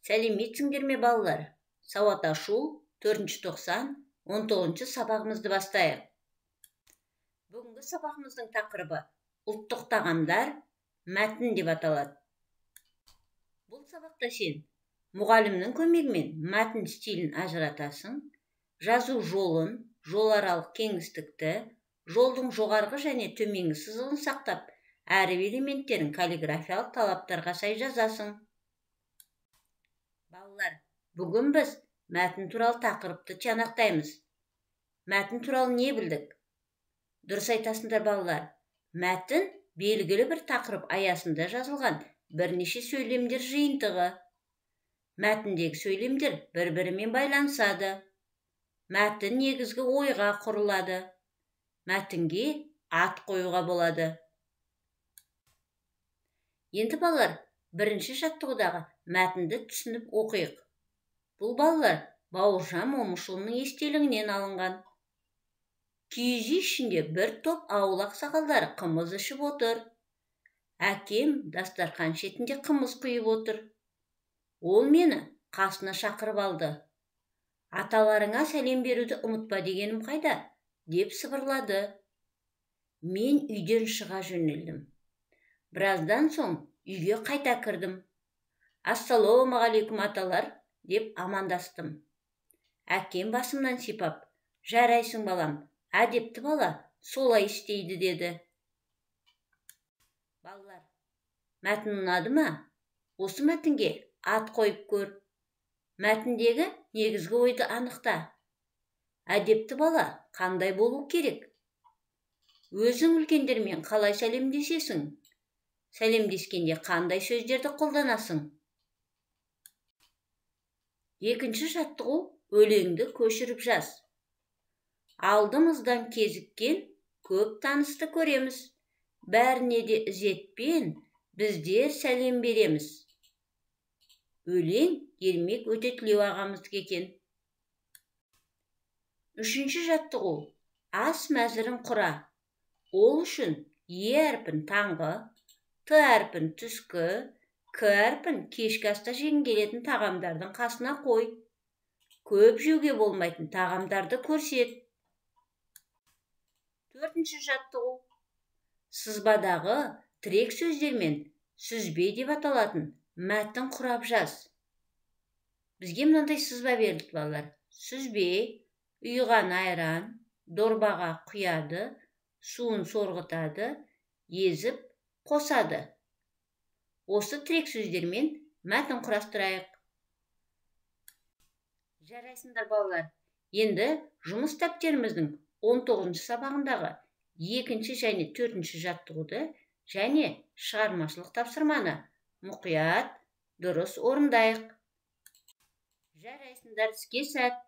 Сәлеметсіңдер ме балалар? Сауат ашу 4-ші тоқсан 19-ші сабағымызды бастайық. Бүгінгі сабағымыздың тақырыбы ұлттық тағамдар мәтін деп аталады. Бұл сабақта сен мұғалімнің көмегімен мәтін стилін ажыратасың, жазу жолын, жоларалық кеңістікті, жолдың жоғарғы және төменгі сызығын сақтап, әріп элементтерін каллиграфиялық талаптарға сай жазасың. Балалар, бүгін біз мәтін туралы тақырыпты тиянақтаймыз. Мәтін туралы не білдік? Дұрыс айтасыңдар балалар. Мәтін белгілі бір тақырып аясында жазылған бірнеше сөйлемдер жиынтығы. Мәтіндегі сөйлемдер бір-бірімен байланысады. Мәтін негізгі ойға құрылады. Мәтінге ат қоюға болады. Енді балалар, бірінші жаттығудағы мәтінді түсініп оқиық. Бұл балалар Бауыржан Момышұлының естелігінен алынған. Киіз үй ішінде бір топ ауыл ақсақалдары қымыз ішіп отыр. Әкем дастархан шетінде қымыз құйып отыр. Ол мені қасына шақырып алды. Аталарыңа сәлем беруді ұмытпа дегенім қайда? Деп сыбырлады. Мен үйден шыға жөнелдім. Біраздан соң үйге қайта кірдім. Ассалаумағалейкум аталар, деп амандастым. Әкем басымнан сипап, жарайсың балам, әдепті бала, солай істейді деді. Балалар, мәтін ұнады ма? Осы мәтінге ат қойып көр. Мәтіндегі негізгі ойды анықта. Әдепті бала қандай болу керек? Өзің үлкендермен қалай сәлемдесесің? Сәлемдескенде қандай сөздерді қолданасың? Екінші жаттығу өлеңді көшіріп жаз. Алдымыздан кезіккен көп танысты көреміз. Бәріне де ізетпен біздер сәлем береміз. Өлең Ермек Өтетілеу ағамыздікі екен. Үшінші жаттығу ас мәзірін құра. Ол үшін Е әрпін таңғы, Т әрпін түскі, К әрпін кешкі аста жеген келетін тағамдардың қасына қой. Көп жеуге болмайтын тағамдарды көрсет. Төртінші жаттығу сызбадағы тірек сөздермен сүзбе деп аталатын мәтін құрап жаз. Бізге мынандай сызба берілді балалар. Сүзбе, ұйыған айран, дорбаға құяды, суын сорғытады, езіп қосады. Осы тірек сөздермен мәтін құрастырайық. Жарайсыңдар балалар. Енді жұмыс дәптеріміздің 19-ші сабағындағы 2-ші және 4-ші жаттығуды және шығармашылық тапсырманы мұқият, дұрыс орындайық. Жарайсыңдар, іске сәт.